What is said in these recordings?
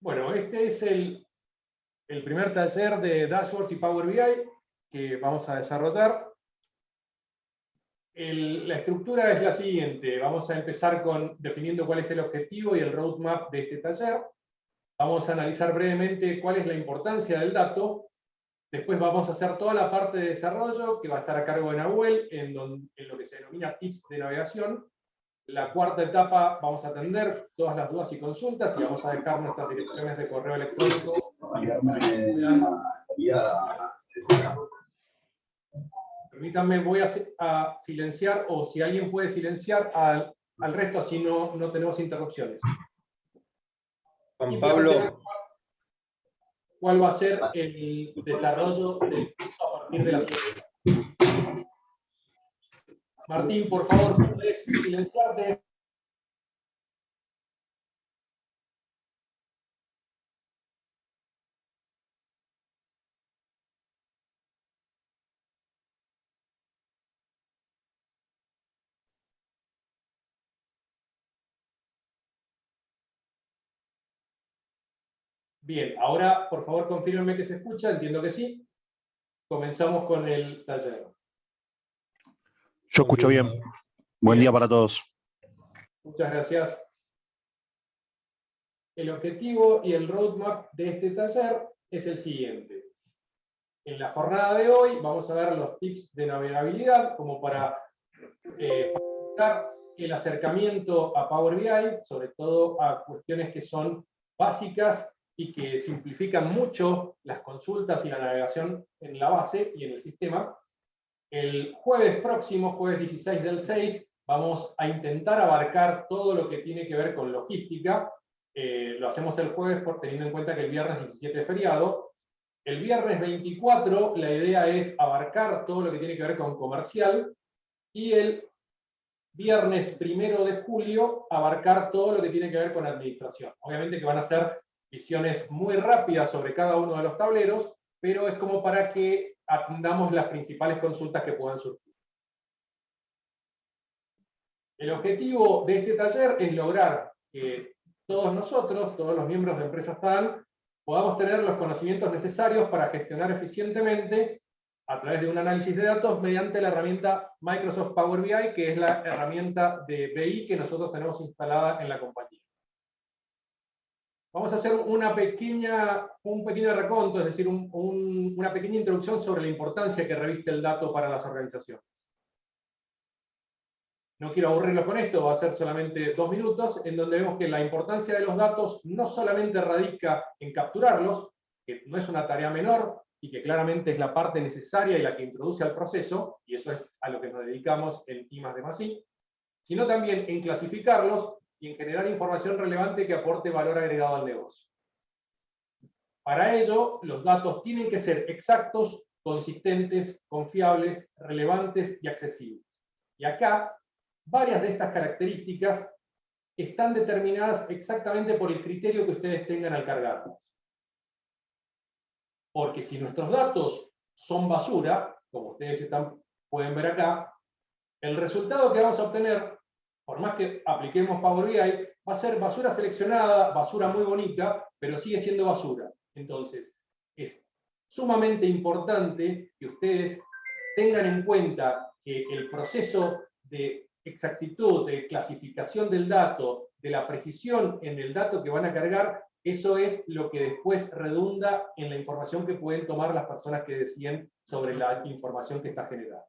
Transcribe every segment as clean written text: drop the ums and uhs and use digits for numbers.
Bueno, este es el primer taller de Dashboards y Power BI que vamos a desarrollar. La estructura es la siguiente. Vamos a empezar definiendo cuál es el objetivo y el roadmap de este taller. Vamos a analizar brevemente cuál es la importancia del dato. Después vamos a hacer toda la parte de desarrollo que va a estar a cargo de Nahuel en lo que se denomina tips de navegación. La cuarta etapa vamos a atender todas las dudas y consultas y vamos a dejar nuestras direcciones de correo electrónico. Permítanme, voy a silenciar, o si alguien puede silenciar al resto, así no tenemos interrupciones. Juan Pablo. ¿Cuál va a ser el desarrollo del curso a partir de la siguiente? Martín, por favor, ¿puedes silenciarte? Bien, ahora por favor confírmenme que se escucha, entiendo que sí. Comenzamos con el taller. Yo escucho bien. Buen día para todos. Muchas gracias. El objetivo y el roadmap de este taller es el siguiente. En la jornada de hoy vamos a ver los tips de navegabilidad como para facilitar el acercamiento a Power BI, sobre todo a cuestiones que son básicas y que simplifican mucho las consultas y la navegación en la base y en el sistema. El jueves próximo, jueves 16 del 6, vamos a intentar abarcar todo lo que tiene que ver con logística. Lo hacemos el jueves teniendo en cuenta que el viernes 17 es feriado. El viernes 24 la idea es abarcar todo lo que tiene que ver con comercial, y el viernes 1 de julio abarcar todo lo que tiene que ver con administración. Obviamente que van a ser visiones muy rápidas sobre cada uno de los tableros, pero es como para que atendamos las principales consultas que puedan surgir. El objetivo de este taller es lograr que todos nosotros, todos los miembros de Empresas TAN, podamos tener los conocimientos necesarios para gestionar eficientemente a través de un análisis de datos mediante la herramienta Microsoft Power BI, que es la herramienta de BI que nosotros tenemos instalada en la compañía. Vamos a hacer un pequeño reconto, es decir, una pequeña introducción sobre la importancia que reviste el dato para las organizaciones. No quiero aburrirlos con esto, va a ser solamente 2 minutos, en donde vemos que la importancia de los datos no solamente radica en capturarlos, que no es una tarea menor, y que claramente es la parte necesaria y la que introduce al proceso, y eso es a lo que nos dedicamos en I+D+I, sino también en clasificarlos y en generar información relevante que aporte valor agregado al negocio. Para ello, los datos tienen que ser exactos, consistentes, confiables, relevantes y accesibles. Y acá, varias de estas características están determinadas exactamente por el criterio que ustedes tengan al cargarlos. Porque si nuestros datos son basura, como ustedes pueden ver acá, el resultado que vamos a obtener, por más que apliquemos Power BI, va a ser basura seleccionada, basura muy bonita, pero sigue siendo basura. Entonces, es sumamente importante que ustedes tengan en cuenta que el proceso de exactitud, de clasificación del dato, de la precisión en el dato que van a cargar, eso es lo que después redunda en la información que pueden tomar las personas que deciden sobre la información que está generada.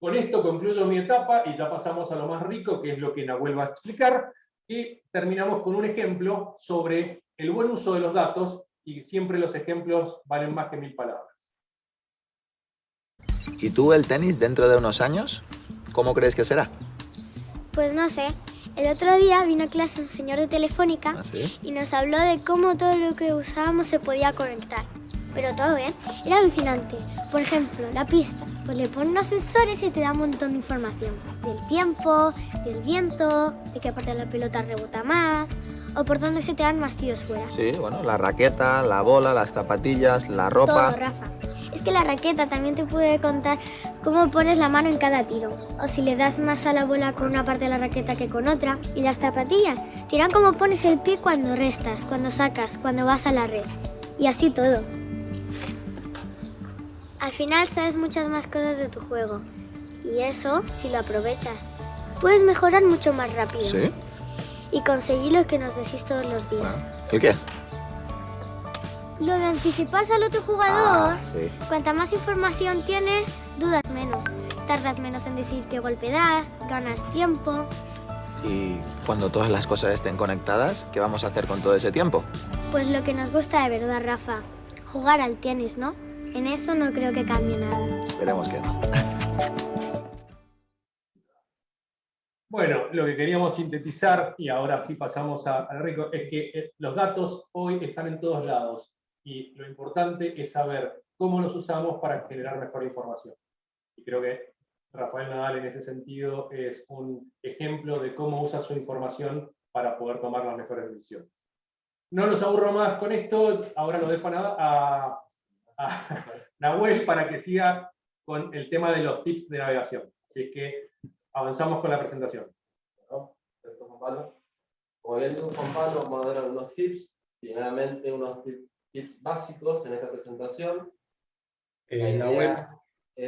Con esto concluyo mi etapa y ya pasamos a lo más rico, que es lo que Nahuel va a explicar, y terminamos con un ejemplo sobre el buen uso de los datos, y siempre los ejemplos valen más que 1000 palabras. ¿Y tú el tenis dentro de unos años? ¿Cómo crees que será? Pues no sé. El otro día vino a clase un señor de Telefónica. ¿Ah, sí? Y nos habló de cómo todo lo que usábamos se podía conectar. Pero todo, ¿eh? Era alucinante. Por ejemplo, la pista. Pues le ponen unos sensores y te da un montón de información. Del tiempo, del viento, de qué parte de la pelota rebota más, o por dónde se te dan más tiros fuera. Sí, bueno, la raqueta, la bola, las zapatillas, la ropa... Todo, Rafa. es que la raqueta también te puede contar cómo pones la mano en cada tiro, o si le das más a la bola con una parte de la raqueta que con otra. Y las zapatillas te dirán cómo pones el pie cuando restas, cuando sacas, cuando vas a la red, y así todo. Al final sabes muchas más cosas de tu juego, y eso, si lo aprovechas, puedes mejorar mucho más rápido. ¿Sí? Y conseguir lo que nos decís todos los días. ¿El qué? Lo de anticiparse al otro jugador. Sí. Cuanta más información tienes, dudas menos. Tardas menos en decir qué golpe das, ganas tiempo. Y cuando todas las cosas estén conectadas, ¿qué vamos a hacer con todo ese tiempo? Pues lo que nos gusta de verdad, Rafa. Jugar al tenis, ¿no? En eso no creo que cambie nada. Esperemos que no. Bueno, lo que queríamos sintetizar, y ahora sí pasamos a Rico, es que los datos hoy están en todos lados. Y lo importante es saber cómo los usamos para generar mejor información. Y creo que Rafael Nadal en ese sentido es un ejemplo de cómo usa su información para poder tomar las mejores decisiones. No los aburro más con esto, ahora lo dejo a Nahuel para que siga con el tema de los tips de navegación. Así es que avanzamos con la presentación. Perfecto, Juan Pablo. Como bien dijo Juan Pablo, vamos a ver algunos tips, finalmente unos tips básicos en esta presentación.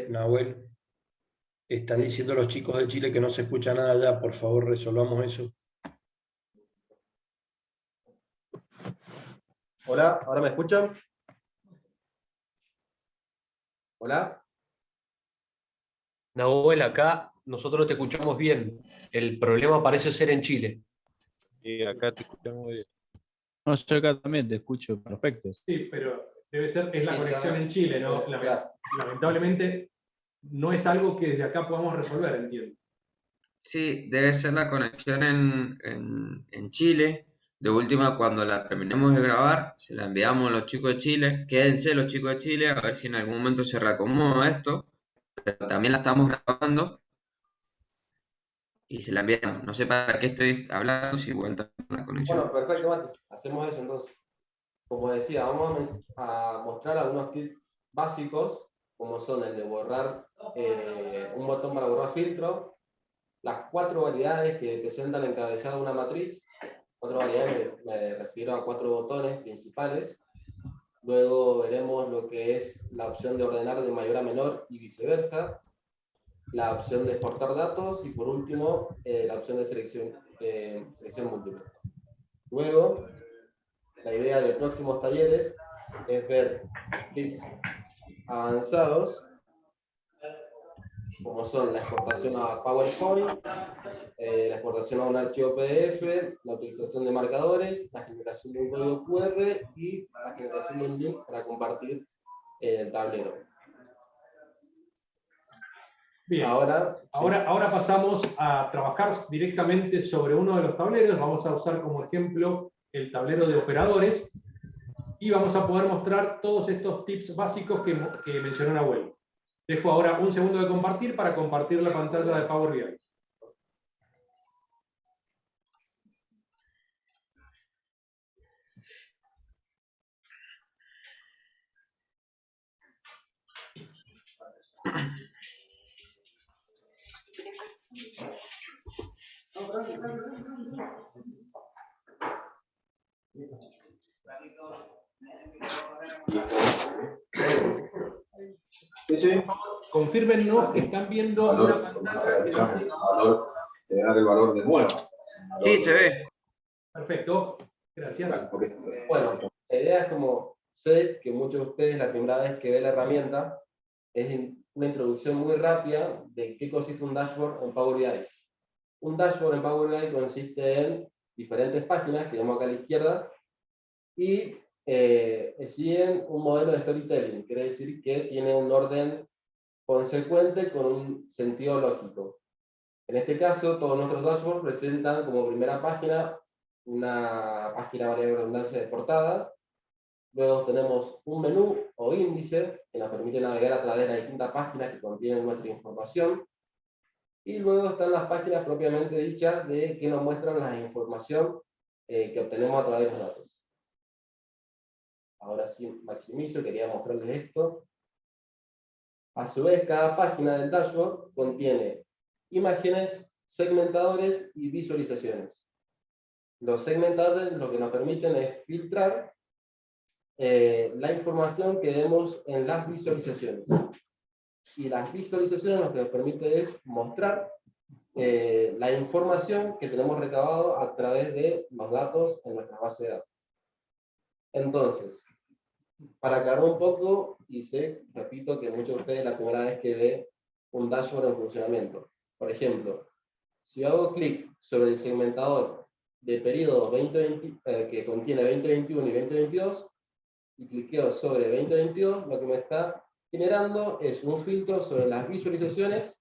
Nahuel, están diciendo los chicos de Chile que no se escucha nada ya, por favor resolvamos eso. Hola, ¿ahora me escuchan? Hola. Nahuel, acá nosotros te escuchamos bien. El problema parece ser en Chile. Y acá te escuchamos bien. No, yo acá también te escucho perfecto. Sí, pero debe ser, es la conexión en Chile, ¿no? Claro. Lamentablemente no es algo que desde acá podamos resolver, entiendo. Sí, debe ser la conexión en Chile. De última, cuando la terminemos de grabar, se la enviamos a los chicos de Chile. Quédense los chicos de Chile, a ver si en algún momento se reacomoda esto. Pero también la estamos grabando y se la enviamos. No sé para qué estoy hablando si vuelta la conexión. Bueno, perfecto, Mati. Hacemos eso entonces. Como decía, vamos a mostrar algunos tips básicos, como son el de borrar un botón para borrar filtro, las 4 variedades que presentan encabezada una matriz. 4 variedades, me refiero a 4 botones principales. Luego veremos lo que es la opción de ordenar de mayor a menor y viceversa, la opción de exportar datos y por último la opción de selección múltiple. Luego, la idea de próximos talleres es ver tips avanzados, como son la exportación a PowerPoint, la exportación a un archivo PDF, la utilización de marcadores, la generación de un código QR y la generación de un link para compartir el tablero. Bien, ahora pasamos a trabajar directamente sobre uno de los tableros. Vamos a usar como ejemplo el tablero de operadores y vamos a poder mostrar todos estos tips básicos que mencionó Nahuel. Dejo ahora un segundo de compartir para compartir la pantalla de Power BI. Confírmennos que están viendo una pantalla que dar el valor de nuevo. Sí, se ve. Perfecto, gracias. Bueno, la idea es, como sé que muchos de ustedes la primera vez que ve la herramienta, es una introducción muy rápida de qué consiste un dashboard en Power BI. Un dashboard en Power BI consiste en diferentes páginas, que vemos acá a la izquierda, y siguen un modelo de storytelling, quiere decir que tiene un orden consecuente con un sentido lógico. En este caso, todos nuestros dashboards presentan como primera página una página, valga la redundancia, de portada. Luego tenemos un menú o índice que nos permite navegar a través de las distintas páginas que contienen nuestra información. Y luego están las páginas propiamente dichas que nos muestran la información que obtenemos a través de los datos. Ahora sí, maximizo, quería mostrarles esto. A su vez, cada página del dashboard contiene imágenes, segmentadores y visualizaciones. Los segmentadores lo que nos permiten es filtrar la información que vemos en las visualizaciones. Y las visualizaciones lo que nos permite es mostrar la información que tenemos recabado a través de los datos en nuestra base de datos. Entonces, para aclarar un poco, y repito que muchos de ustedes es la primera vez que ve un dashboard en funcionamiento. Por ejemplo, si hago clic sobre el segmentador de periodo 2020, que contiene 2021 y 2022, y cliqueo sobre 2022, lo que me está generando es un filtro sobre las visualizaciones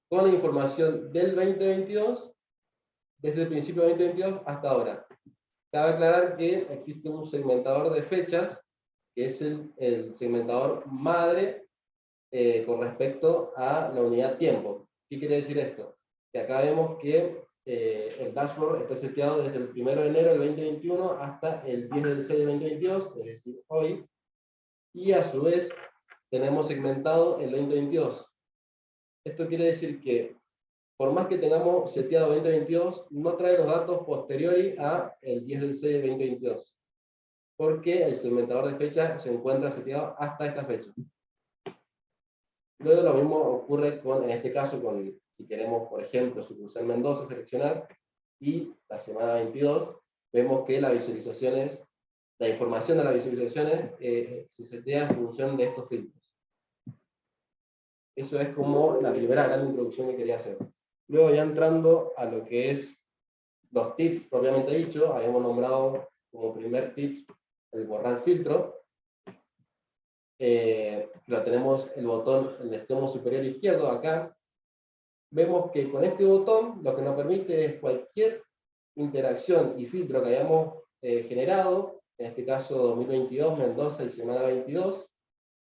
con la información del 2022, desde el principio de 2022 hasta ahora. Cabe aclarar que existe un segmentador de fechas, que es el segmentador madre con respecto a la unidad tiempo. ¿Qué quiere decir esto? Que acá vemos que el dashboard está seteado desde el 1 de enero del 2021 hasta el 10 del 6 del 2022, es decir, hoy, y a su vez tenemos segmentado el 2022. Esto quiere decir que por más que tengamos seteado 2022, no trae los datos posteriores a el 10 del 6 del 2022, porque el segmentador de fecha se encuentra seteado hasta esta fecha. Luego lo mismo ocurre en este caso, si queremos, por ejemplo, sucursal Mendoza seleccionar, y la semana 22, vemos que las visualizaciones, la información de las visualizaciones se setea en función de estos filtros. Eso es como la primera gran introducción que quería hacer. Luego ya entrando a lo que es los tips propiamente dicho, habíamos nombrado como primer tip el borrar filtro. Lo tenemos el botón en el extremo superior izquierdo acá. Vemos que con este botón lo que nos permite es cualquier interacción y filtro que hayamos generado, en este caso 2022, Mendoza y semana 22,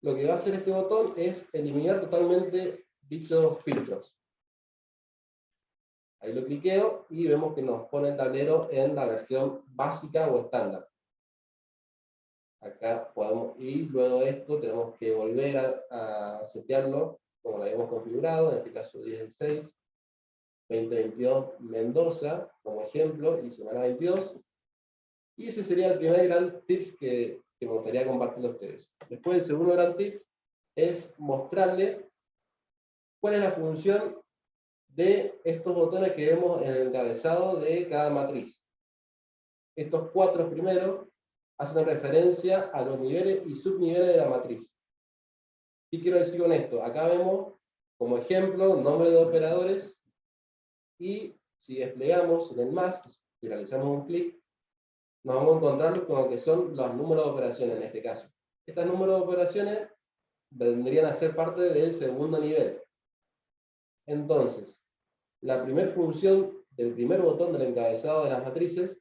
lo que va a hacer este botón es eliminar totalmente dichos filtros. Ahí lo cliqueo y vemos que nos pone el tablero en la versión básica o estándar. Acá podemos, y luego de esto tenemos que volver a setearlo como lo habíamos configurado, en este caso 10 del 6, 2022 Mendoza, como ejemplo, y semana 22. Y ese sería el primer gran tip que me gustaría compartir a ustedes. Después el segundo gran tip es mostrarle cuál es la función de estos botones que vemos en el encabezado de cada matriz. Estos 4 primeros hacen referencia a los niveles y subniveles de la matriz. ¿Qué quiero decir con esto? Acá vemos, como ejemplo, nombre de operadores, y si desplegamos en el más, si realizamos un clic, nos vamos a encontrar con lo que son los números de operaciones en este caso. Estos números de operaciones vendrían a ser parte del segundo nivel. Entonces, la primera función del primer botón del encabezado de las matrices,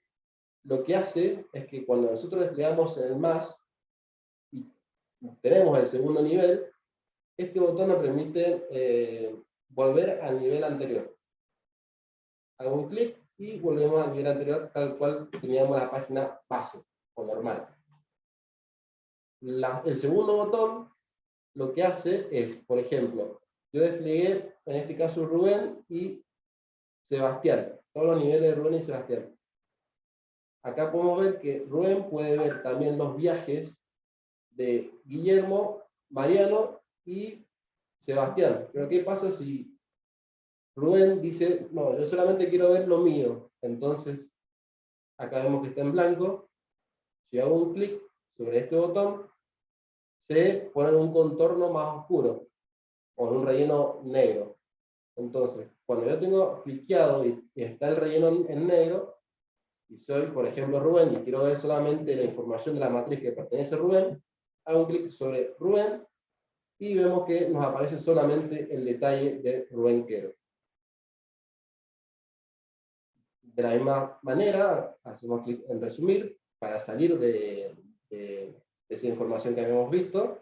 lo que hace es que cuando nosotros desplegamos en el más y tenemos el segundo nivel, este botón nos permite volver al nivel anterior. Hago un clic y volvemos al nivel anterior, tal cual teníamos la página base o normal. El segundo botón lo que hace es, por ejemplo, yo desplegué en este caso Rubén y Sebastián, todos los niveles de Rubén y Sebastián. Acá podemos ver que Rubén puede ver también los viajes de Guillermo, Mariano y Sebastián. Pero ¿qué pasa si Rubén dice, no, yo solamente quiero ver lo mío? Entonces, acá vemos que está en blanco. Si hago un clic sobre este botón, se pone un contorno más oscuro, o en un relleno negro. Entonces, cuando yo tengo cliqueado y está el relleno en negro, y soy, por ejemplo, Rubén, y quiero ver solamente la información de la matriz que pertenece a Rubén, hago un clic sobre Rubén, y vemos que nos aparece solamente el detalle de Rubén Quero. De la misma manera, hacemos clic en resumir, para salir de esa información que habíamos visto,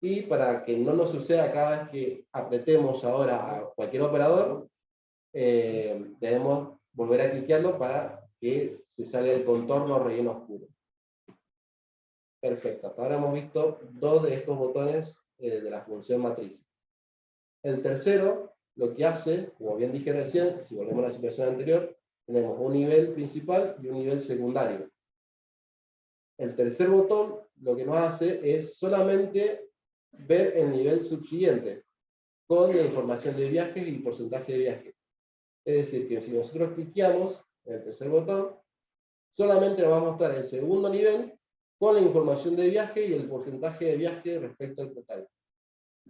y para que no nos suceda cada vez que apretemos ahora a cualquier operador, debemos volver a cliquearlo para que se salga el contorno relleno oscuro. Perfecto, hasta ahora hemos visto 2 de estos botones de la función matriz. El tercero, lo que hace, como bien dije recién, si volvemos a la situación anterior, tenemos un nivel principal y un nivel secundario. El tercer botón lo que nos hace es solamente ver el nivel subsiguiente, con la información de viajes y porcentaje de viajes. Es decir, que si nosotros cliqueamos en el tercer botón, solamente nos va a mostrar el segundo nivel con la información de viaje y el porcentaje de viaje respecto al total.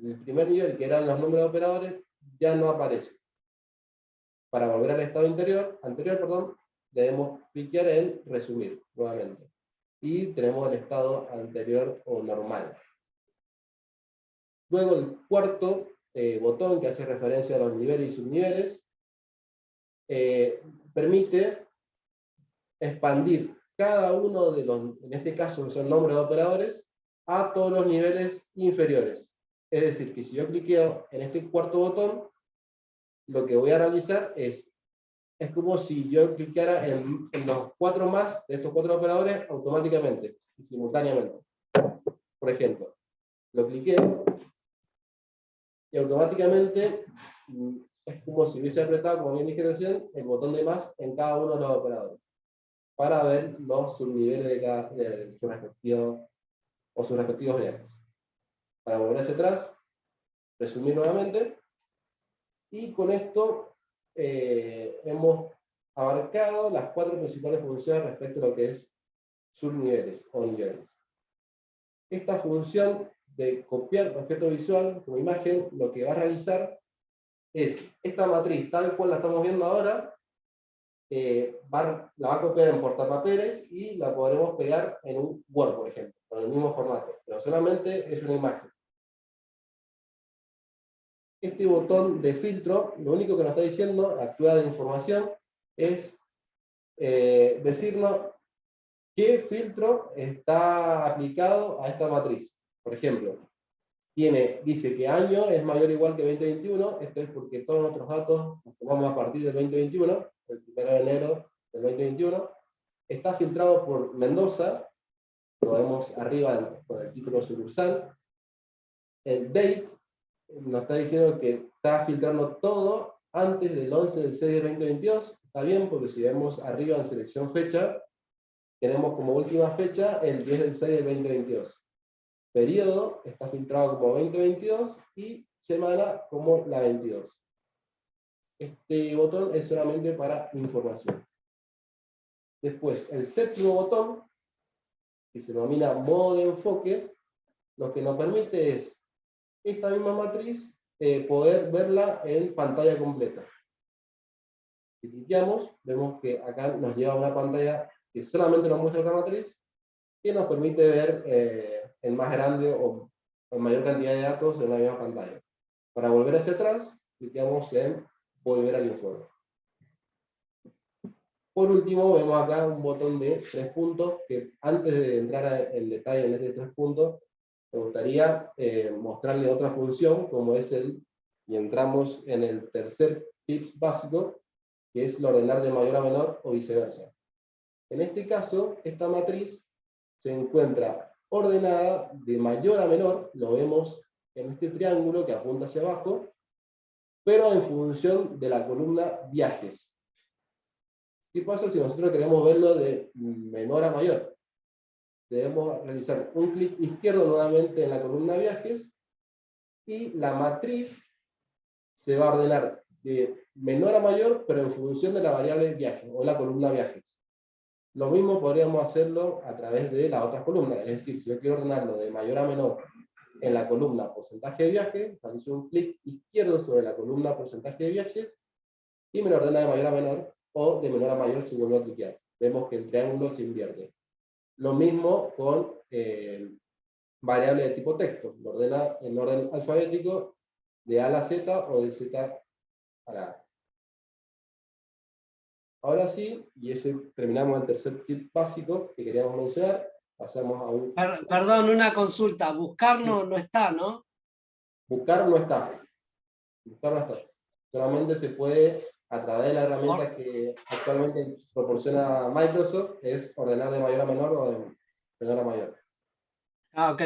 El primer nivel, que eran los números de operadores, ya no aparece. Para volver al estado anterior, debemos cliquear en resumir nuevamente. Y tenemos el estado anterior o normal. Luego el cuarto botón, que hace referencia a los niveles y subniveles, permite expandir cada uno de los, en este caso son nombres de operadores, a todos los niveles inferiores. Es decir, que si yo cliqueo en este cuarto botón, lo que voy a realizar es como si yo clicara en los 4 más de estos 4 operadores automáticamente y simultáneamente. Por ejemplo, lo cliqué y automáticamente es como si hubiese apretado, como bien dije recién, el botón de más en cada uno de los operadores para ver los subniveles de sus respectivos viajes. Para volver hacia atrás, resumir nuevamente, y con esto hemos abarcado las 4 principales funciones respecto a lo que es subniveles o niveles. Esta función de copiar objeto visual como imagen, lo que va a realizar es esta matriz, tal cual la estamos viendo ahora, la va a copiar en portapapeles y la podremos pegar en un Word, por ejemplo, con el mismo formato, pero solamente es una imagen. Este botón de filtro, lo único que nos está diciendo, activa de información, es decirnos qué filtro está aplicado a esta matriz. Por ejemplo, dice que año es mayor o igual que 2021, esto es porque todos nuestros datos los tomamos a partir del 2021, el 1 de enero del 2021, está filtrado por Mendoza, lo vemos arriba con el título sucursal. El date nos está diciendo que está filtrando todo antes del 11 del 6 del 2022, está bien, porque si vemos arriba en selección fecha, tenemos como última fecha el 10 del 6 del 2022. Periodo está filtrado como 2022 y semana como la 22. Este botón es solamente para información. Después, el séptimo botón, que se denomina modo de enfoque, lo que nos permite es esta misma matriz poder verla en pantalla completa. Si cliqueamos, vemos que acá nos lleva a una pantalla que solamente nos muestra esta matriz, que nos permite ver en más grande o en mayor cantidad de datos en la misma pantalla. Para volver hacia atrás, cliqueamos en volver al informe. Por último, vemos acá un botón de 3 puntos, que antes de entrar en detalle en este 3 puntos, me gustaría mostrarle otra función, como es y entramos en el tercer tips básico, que es el ordenar de mayor a menor o viceversa. En este caso, esta matriz se encuentra ordenada de mayor a menor, lo vemos en este triángulo que apunta hacia abajo, pero en función de la columna viajes. ¿Qué pasa si nosotros queremos verlo de menor a mayor? Debemos realizar un clic izquierdo nuevamente en la columna viajes, y la matriz se va a ordenar de menor a mayor, pero en función de la variable viaje, o la columna viajes. Lo mismo podríamos hacerlo a través de las otras columnas, es decir, si yo quiero ordenarlo de mayor a menor en la columna porcentaje de viajes, realizo un clic izquierdo sobre la columna porcentaje de viajes, y me lo ordena de mayor a menor, o de menor a mayor si vuelvo a cliquear. Vemos que el triángulo se invierte. Lo mismo con variable de tipo texto, lo ordena en orden alfabético, de A a la Z o de Z a la A. Ahora sí, y terminamos el tercer tip básico que queríamos mencionar, pasamos a un... Perdón, una consulta, buscar no está, ¿no? Buscar no está. Buscar no está. Solamente se puede, a través de la herramienta que actualmente proporciona Microsoft, es ordenar de mayor a menor o de menor a mayor. Ah, ok.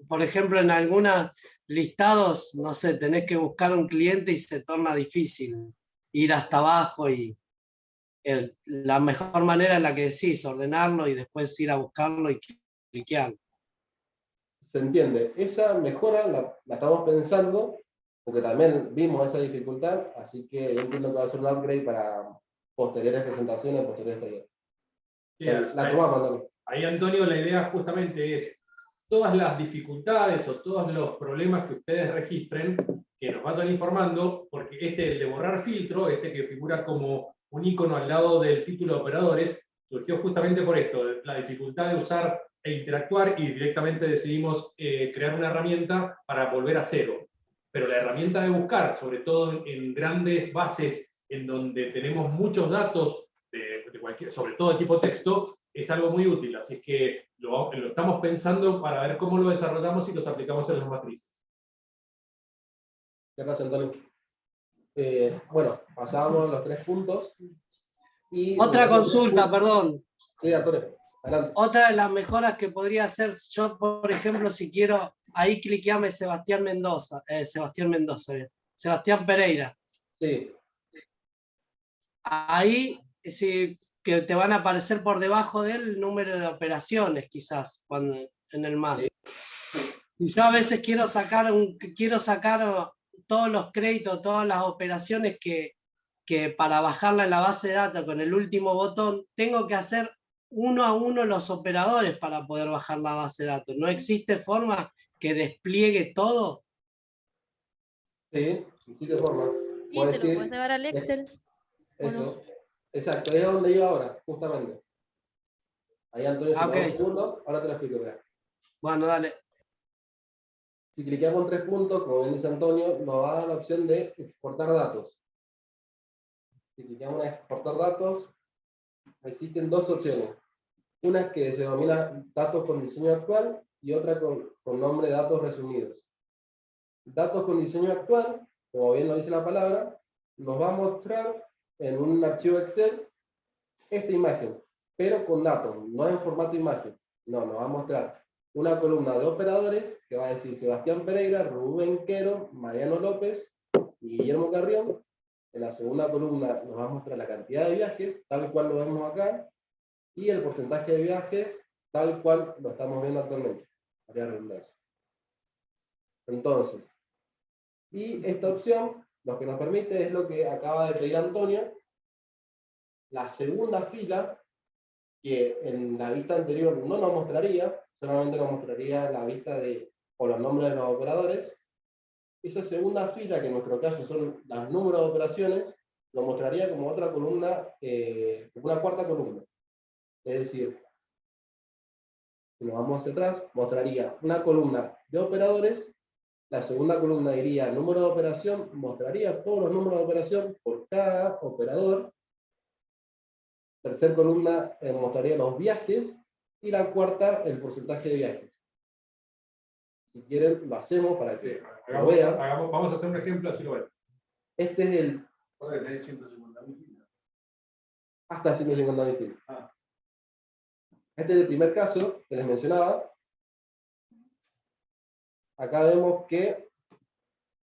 Por ejemplo, en algunos listados, no sé, tenés que buscar un cliente y se torna difícil ir hasta abajo y la mejor manera es la que decís, ordenarlo y después ir a buscarlo y cliquear. Se entiende. Esa mejora la estamos pensando, porque también vimos esa dificultad, así que yo entiendo que va a ser un upgrade para posteriores presentaciones, posteriores talleres. La tomamos, Antonio. Ahí, Antonio, la idea justamente es todas las dificultades o todos los problemas que ustedes registren, que nos vayan informando, porque el de borrar filtro, que figura como un icono al lado del título de operadores, surgió justamente por esto, la dificultad de usar e interactuar, y directamente decidimos crear una herramienta para volver a cero. Pero la herramienta de buscar, sobre todo en grandes bases en donde tenemos muchos datos, sobre todo de tipo texto, es algo muy útil. Así que lo estamos pensando para ver cómo lo desarrollamos y los aplicamos en las matrices. Gracias, Antonio. Bueno, pasábamos los 3 puntos. Y Otra consulta, perdón. Sí, Antonio, adelante. Otra de las mejoras que podría hacer yo, por ejemplo, si quiero, ahí cliqueame Sebastián Pereira. Sí. Ahí sí que te van a aparecer por debajo del número de operaciones, quizás, en el más. Si yo a veces quiero sacar todos los créditos, todas las operaciones que para bajarla en la base de datos con el último botón, tengo que hacer uno a uno los operadores para poder bajar la base de datos. ¿No existe forma que despliegue todo? Sí, existe forma. Sí, te lo puedes llevar al Excel. Eso. Exacto, ahí es donde iba ahora, justamente. Ahí, Antonio, se Okay. un segundo, ahora te lo explico. Mira. Bueno, dale. Si cliqueamos en 3 puntos, como bien dice Antonio, nos va a dar la opción de exportar datos. Si clicamos en exportar datos, existen 2 opciones. Una es que se denomina datos con diseño actual y otra con nombre de datos resumidos. Datos con diseño actual, como bien lo dice la palabra, nos va a mostrar en un archivo Excel esta imagen, pero con datos, no en formato imagen. No, nos va a mostrar una columna de operadores que va a decir Sebastián Pereira, Rubén Quero, Mariano López y Guillermo Carrión. En la segunda columna nos va a mostrar la cantidad de viajes, tal cual lo vemos acá, y el porcentaje de viajes, tal cual lo estamos viendo actualmente. Haría redundancia. Entonces, y esta opción, lo que nos permite es lo que acaba de pedir Antonio, la segunda fila, que en la vista anterior no nos mostraría, solamente nos mostraría la vista o los nombres de los operadores. Esa segunda fila, que en nuestro caso son los números de operaciones, lo mostraría como otra columna, como una cuarta columna. Es decir, si nos vamos hacia atrás, mostraría una columna de operadores, la segunda columna iría número de operación, mostraría todos los números de operación por cada operador, tercera columna mostraría los viajes, y la cuarta el porcentaje de viajes. Si quieren, lo hacemos para que lo vean. Vamos a hacer un ejemplo, así lo ven. Este es el... Hasta 150.000 filas. Este es el primer caso que les mencionaba. Acá vemos que,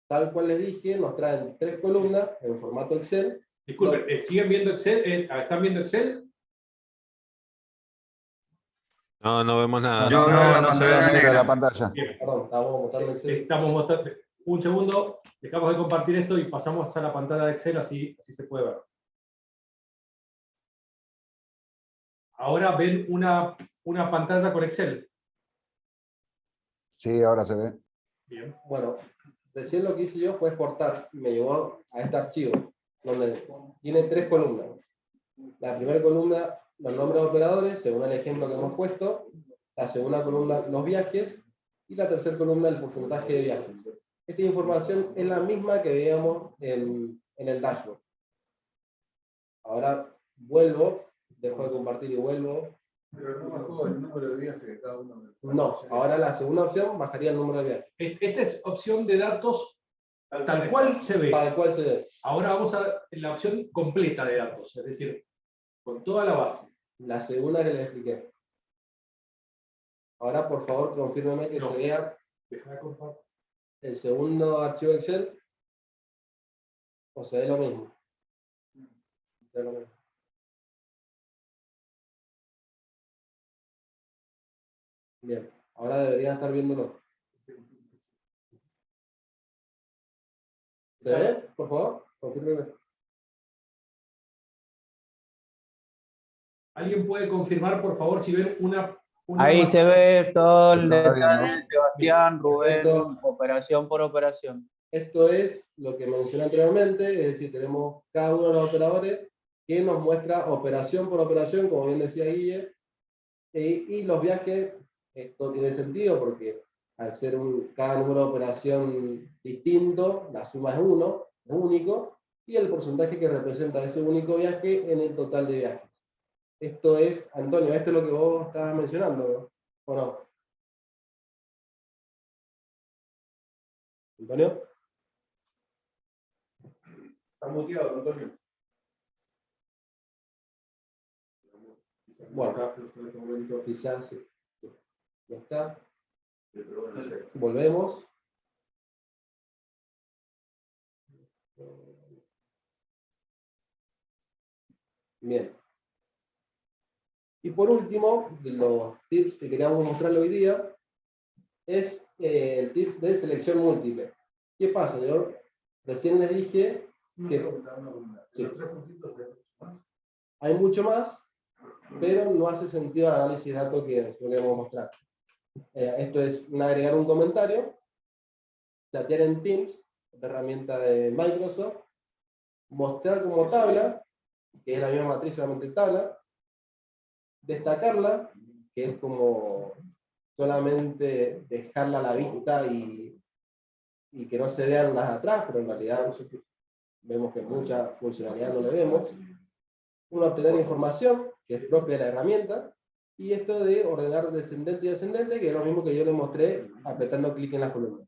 tal cual les dije, nos traen 3 columnas en formato Excel. Disculpen, ¿siguen viendo Excel? ¿Están viendo Excel? No, no vemos nada. Yo veo No se ve negra la pantalla. Bien. Perdón, estamos mostrando Excel. Estamos mostrando. Un segundo, dejamos de compartir esto y pasamos a la pantalla de Excel, así se puede ver. Ahora ven una pantalla con Excel. Sí, ahora se ve. Bien. Bueno, recién lo que hice yo fue exportar, me llevó a este archivo, donde tiene 3 columnas. La primera columna, los nombres de operadores, según el ejemplo que hemos puesto. La segunda columna, los viajes. Y la tercera columna, el porcentaje de viajes. Esta información es la misma que veíamos en el dashboard. Ahora vuelvo, dejo de compartir y vuelvo. Pero no bajó el número de viajes de cada uno. No, ahora la segunda opción bajaría el número de viajes. Esta es opción de datos tal cual se ve. Tal cual se ve. Ahora vamos a la opción completa de datos, es decir, con toda la base. La segunda que les expliqué. Ahora, por favor, confírmeme que se vea el segundo archivo Excel, o se ve lo mismo. Se ve lo mismo. Bien, ahora debería estar viéndolo. ¿Se ve? Por favor, confírmeme. ¿Alguien puede confirmar, por favor, si ven una Ahí se ve todo el Está bien, detalle, ¿no? Sebastián, Rubén, Esto- operación por operación. Esto es lo que mencioné anteriormente, es decir, tenemos cada uno de los operadores que nos muestra operación por operación, como bien decía Guille, y los viajes, esto tiene sentido porque al ser cada número de operación distinto, la suma es 1, es único, y el porcentaje que representa ese único viaje en el total de viajes. Esto es, Antonio, esto es lo que vos estabas mencionando, ¿no? ¿O no? ¿Antonio? Está muteado, Antonio. Bueno, quizás sí. Ya está. Volvemos. Bien. Y por último, de los tips que queríamos mostrarle hoy día, es el tip de selección múltiple. ¿Qué pasa? Yo recién les dije que sí, hay mucho más, pero no hace sentido el análisis de datos que lo queremos mostrar. Esto es agregar un comentario, chatear en Teams, otra herramienta de Microsoft, mostrar como tabla, que es la misma matriz, solamente tabla, destacarla, que es como solamente dejarla a la vista y que no se vean las atrás, pero en realidad vemos que mucha funcionalidad no le vemos. Uno, obtener información, que es propia de la herramienta, y esto de ordenar descendente y ascendente, que es lo mismo que yo les mostré apretando clic en las columnas.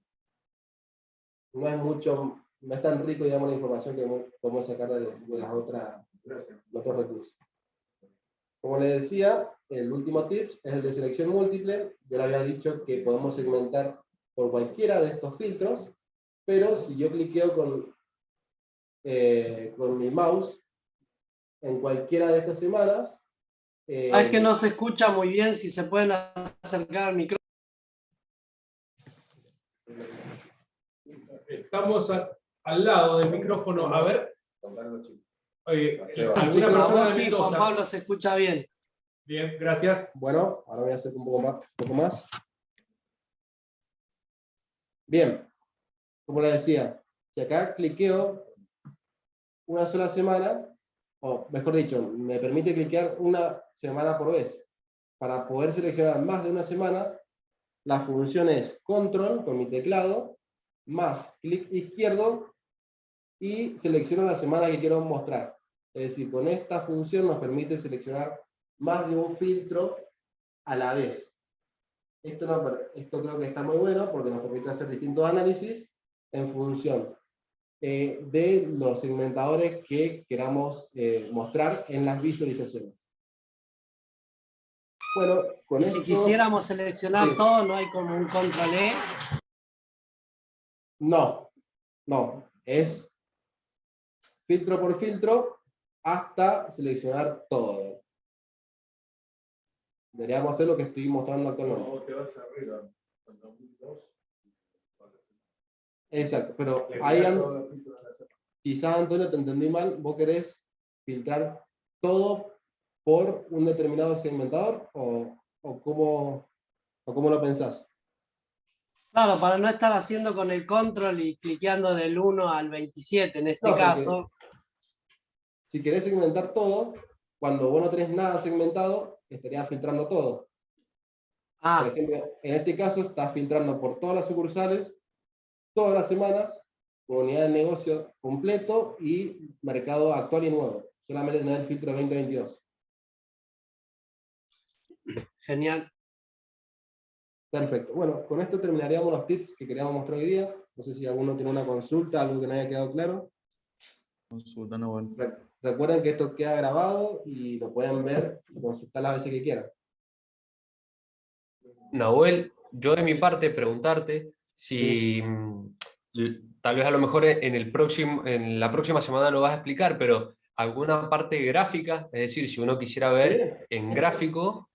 No es mucho, no es tan rico, digamos, la información que podemos sacar de las otros recursos. Como les decía, el último tip es el de selección múltiple. Yo le había dicho que podemos segmentar por cualquiera de estos filtros, pero si yo cliqueo con mi mouse en cualquiera de estas semanas... Es que no se escucha muy bien, si se pueden acercar al micrófono. Estamos al lado del micrófono. A ver. ¿Alguna A persona vos sí, habilidosa? Juan Pablo, se escucha bien. Bien, gracias. Bueno, ahora voy a hacer un poco más. Bien, como les decía, si acá cliqueo una sola semana, o mejor dicho, me permite cliquear una semana por vez. Para poder seleccionar más de una semana, la función es control con mi teclado, más clic izquierdo, y selecciono la semana que quiero mostrar. Es decir, con esta función nos permite seleccionar más de un filtro a la vez. Esto creo que está muy bueno porque nos permite hacer distintos análisis en función de los segmentadores que queramos mostrar en las visualizaciones. Bueno, con Y esto... si quisiéramos seleccionar sí. todo, ¿no hay como un control E? No, es filtro por filtro hasta seleccionar todo. Deberíamos hacer lo que estoy mostrando actualmente. Exacto, pero ahí quizás, Antonio, te entendí mal. ¿Vos querés filtrar todo por un determinado segmentador o cómo lo pensás? Claro, para no estar haciendo con el control y cliqueando del 1 al 27 en este caso. Si querés segmentar todo, cuando vos no tenés nada segmentado, estarías filtrando todo. Por ejemplo, en este caso estás filtrando por todas las sucursales, todas las semanas, con unidad de negocio completo y mercado actual y nuevo. Solamente tener el filtro 2022. Genial. Perfecto. Bueno, con esto terminaríamos los tips que queríamos mostrar hoy día. No sé si alguno tiene una consulta, algo que no haya quedado claro. Consulta, no, bueno. Recuerden que esto queda grabado y lo pueden ver y consultar las veces que quieran. Nahuel, yo de mi parte preguntarte si tal vez a lo mejor en la próxima semana lo vas a explicar, pero alguna parte gráfica, es decir, si uno quisiera ver en gráfico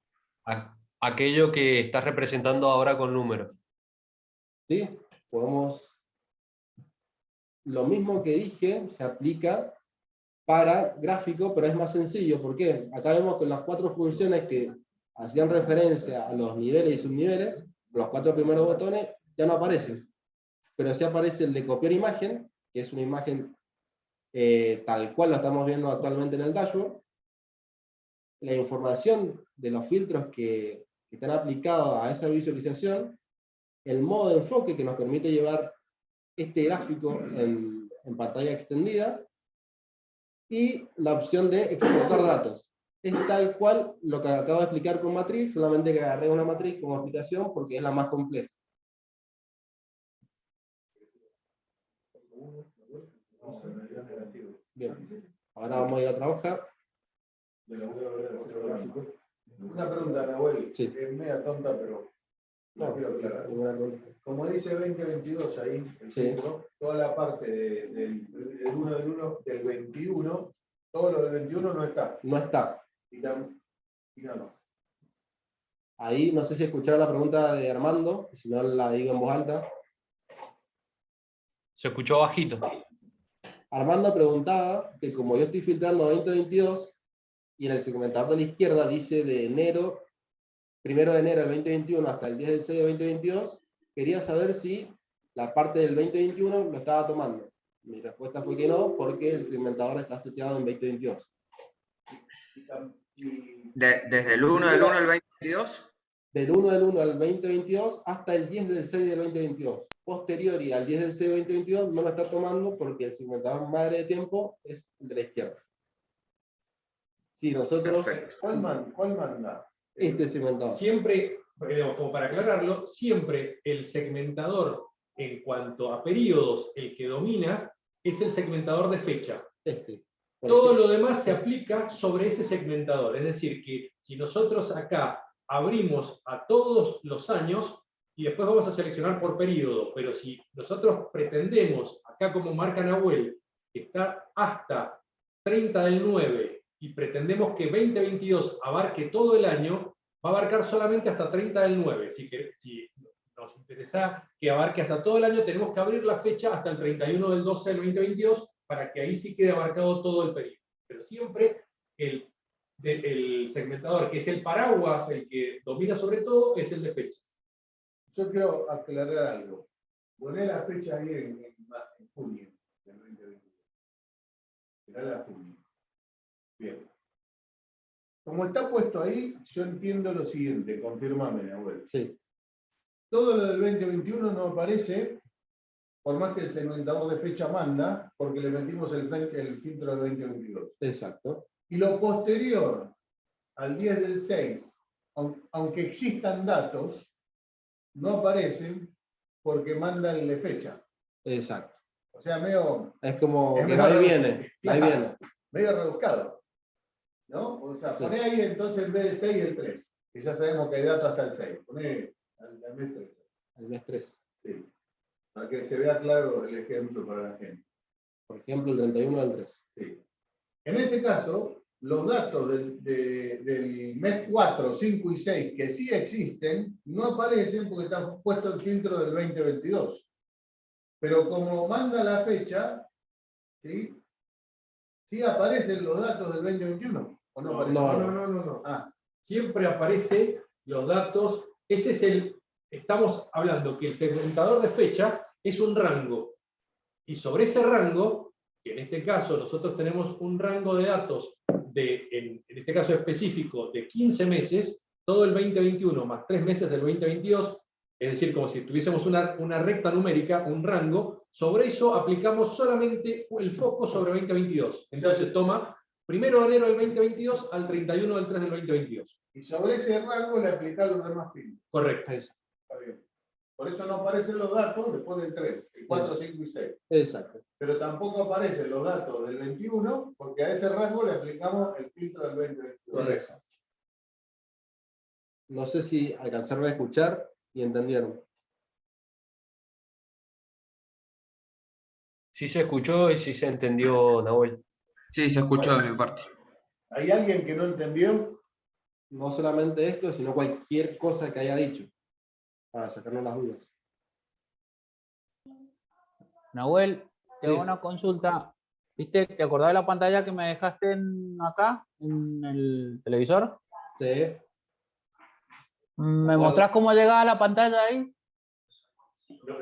aquello que estás representando ahora con números. Sí, podemos. Lo mismo que dije se aplica para gráfico, pero es más sencillo. ¿Por qué? Acá vemos que las 4 funciones que hacían referencia a los niveles y subniveles, los 4 primeros botones, ya no aparecen. Pero sí aparece el de copiar imagen, que es una imagen tal cual lo estamos viendo actualmente en el dashboard. La información de los filtros que están aplicados a esa visualización, el modo de enfoque que nos permite llevar este gráfico en pantalla extendida, y la opción de exportar datos. Es tal cual lo que acabo de explicar con matriz, solamente que agarré una matriz como aplicación porque es la más compleja. Bien, ahora vamos a ir a otra hoja. Una pregunta, Nahuel. Sí. Es media tonta, pero no quiero aclarar. Como dice 2022 ahí, el título, toda la parte del 1 del 21, todo lo del 21 no está. No está. Y no. Ahí no sé si escucharon la pregunta de Armando, si no la digo en voz alta. Se escuchó bajito. Armando preguntaba que como yo estoy filtrando 2022 y en el segmentador de la izquierda dice de enero, 1 de enero del 2021 hasta el 10 del 6 de 2022, quería saber si la parte del 2021 lo estaba tomando. Mi respuesta fue que no, porque el segmentador está seteado en 2022. ¿Desde el 1 del 1 al 2022? Del 1 del 1 al 2022 hasta el 10 del 6 del 2022. Posterior y al 10 del 6 del 2022 no lo está tomando porque el segmentador madre de tiempo es el de la izquierda. Si nosotros... ¿Cuál manda? Este segmentador. Siempre, digamos, como para aclararlo, siempre el segmentador en cuanto a periodos, el que domina es el segmentador de fecha. Todo lo demás se aplica sobre ese segmentador. Es decir, que si nosotros acá abrimos a todos los años y después vamos a seleccionar por periodo, pero si nosotros pretendemos, acá como marca Nahuel, que está hasta 30 del 9 y pretendemos que 2022 abarque todo el año, va a abarcar solamente hasta 30 del 9. Si nos interesa que abarque hasta todo el año, tenemos que abrir la fecha hasta el 31 del 12 del 2022 para que ahí sí quede abarcado todo el periodo. Pero siempre el segmentador, que es el paraguas, el que domina sobre todo, es el de fechas. Yo quiero aclarar algo. Poné la fecha ahí en junio del 2022. Mirá la junio. Bien. Como está puesto ahí, yo entiendo lo siguiente, confirmame, Nahuel. Sí. Todo lo del 2021 no aparece, por más que el segmentador de fecha manda, porque le metimos el filtro del 2022. Exacto. Y lo posterior al 10 del 6, aunque existan datos, no aparecen porque manda el de fecha. Exacto. O sea, medio... Es como que medio ahí viene. Claro, Ahí viene. medio rebuscado. ¿No? O sea, poné ahí entonces en vez del 6 el 3, que ya sabemos que hay datos hasta el 6. Poné al mes 3. Al mes 3. Sí. Para que se vea claro el ejemplo para la gente. Por ejemplo, el 31 del 3. Sí. En ese caso, los datos del mes 4, 5 y 6 que sí existen, no aparecen porque está puesto el filtro del 2022. Pero como manda la fecha, ¿sí? ¿Sí aparecen los datos del 2021? ¿O no aparecen? No. Siempre aparecen los datos. Ese es estamos hablando que el segmentador de fecha es un rango. Y sobre ese rango, que en este caso nosotros tenemos un rango de datos en este caso específico de 15 meses, todo el 2021 más 3 meses del 2022, es decir, como si tuviésemos una recta numérica, un rango, sobre eso aplicamos solamente el foco sobre 2022. Entonces toma 1 de enero del 2022 al 31 del 3 del 2022. Y sobre ese rango le aplicás los demás filtros. Correcto. Está bien. Por eso no aparecen los datos después del 3, el 4, 5 y 6. Exacto. Pero tampoco aparecen los datos del 21, porque a ese rango le aplicamos el filtro del 2022. Correcto. No sé si alcanzaron a escuchar y entendieron. Sí se escuchó y sí se entendió, Nahuel. Sí, se escuchó de mi parte. ¿Hay alguien que no entendió? No solamente esto, sino cualquier cosa que haya dicho, para sacarnos las dudas. Nahuel, te hago Sí. una consulta. ¿Viste? ¿Te acordás de la pantalla que me dejaste acá, en el televisor? Sí. ¿Me mostrás cómo llegaba a la pantalla ahí?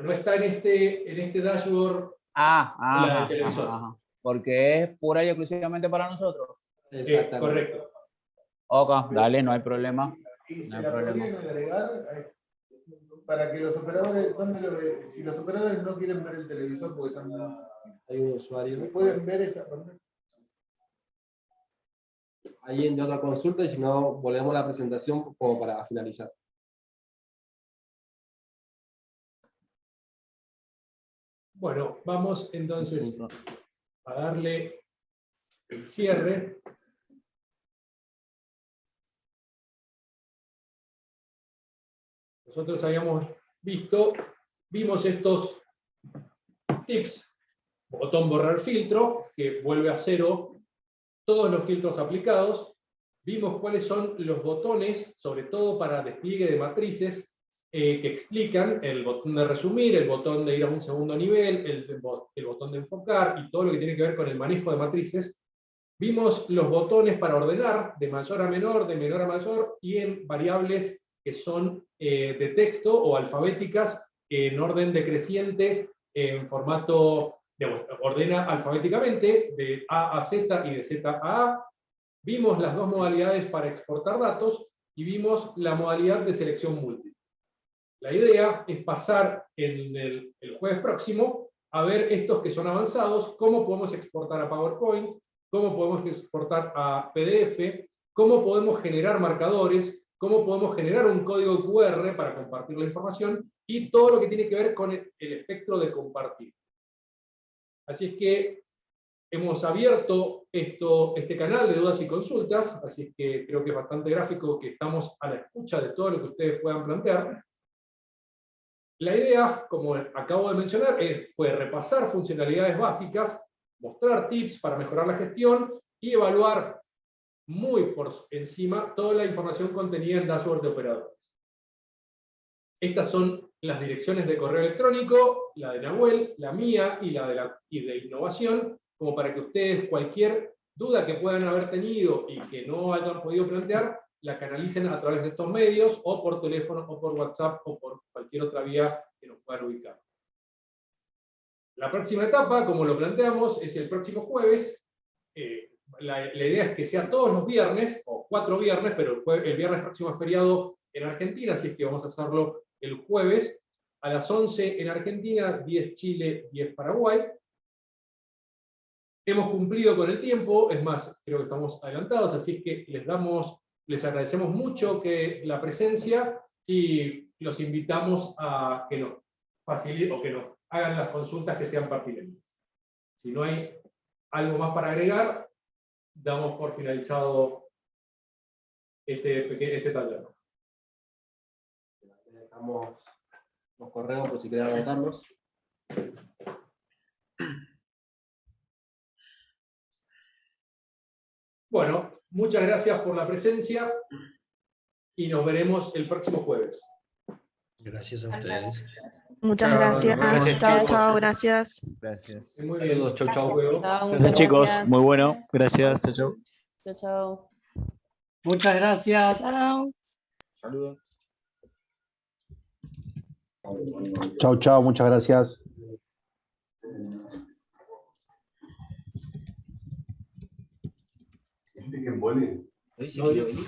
No está en este dashboard Ah, la del ajá, televisor. ajá. Porque es pura y exclusivamente para nosotros. Correcto. Ok, dale, no hay problema. Y No se hay la problema. podrían agregar para que los operadores, si los operadores no quieren ver el televisor porque están... Hay un usuario. ¿Se pueden ver esa pantalla? Alguien de otra consulta y si no, volvemos a la presentación como para finalizar. Bueno, vamos entonces a darle el cierre. Nosotros vimos estos tips, botón borrar filtro, que vuelve a cero todos los filtros aplicados. Vimos cuáles son los botones, sobre todo para despliegue de matrices, que explican el botón de resumir, el botón de ir a un segundo nivel, el botón de enfocar y todo lo que tiene que ver con el manejo de matrices. Vimos los botones para ordenar de mayor a menor, de menor a mayor, y en variables que son de texto o alfabéticas en orden decreciente, en formato, ordena alfabéticamente de A a Z y de Z a A. Vimos las dos modalidades para exportar datos y vimos la modalidad de selección múltiple. La idea es pasar en el jueves próximo a ver estos que son avanzados, cómo podemos exportar a PowerPoint, cómo podemos exportar a PDF, cómo podemos generar marcadores, cómo podemos generar un código QR para compartir la información y todo lo que tiene que ver con el espectro de compartir. Así es que hemos abierto este canal de dudas y consultas, así es que creo que es bastante gráfico que estamos a la escucha de todo lo que ustedes puedan plantear. La idea, como acabo de mencionar, fue repasar funcionalidades básicas, mostrar tips para mejorar la gestión y evaluar muy por encima toda la información contenida en dashboard de operadores. Estas son las direcciones de correo electrónico, la de Nahuel, la mía y la de innovación, como para que ustedes cualquier duda que puedan haber tenido y que no hayan podido plantear, la canalicen a través de estos medios, o por teléfono, o por WhatsApp, o por cualquier otra vía que nos puedan ubicar. La próxima etapa, como lo planteamos, es el próximo jueves. La idea es que sea todos los viernes, o 4 viernes, pero el viernes próximo es feriado en Argentina, así es que vamos a hacerlo el jueves, a las 11 en Argentina, 10 Chile, 10 Paraguay. Hemos cumplido con el tiempo, es más, creo que estamos adelantados, así es que les agradecemos mucho la presencia y los invitamos a que nos faciliten o que nos hagan las consultas que sean pertinentes. Si no hay algo más para agregar, damos por finalizado este taller. Dejamos los correos por si quieren anotarlos. Bueno, muchas gracias por la presencia y nos veremos el próximo jueves. Gracias a ustedes. Muchas gracias. Chao, chao, gracias. Gracias. Muy bien. Chau, chau. Gracias, chicos. Muy bueno. Gracias. Chao, chao. Chao, chao. Muchas gracias. Chao. Saludos. Chao, chao, muchas gracias. ¿Hoy sí quiere venir?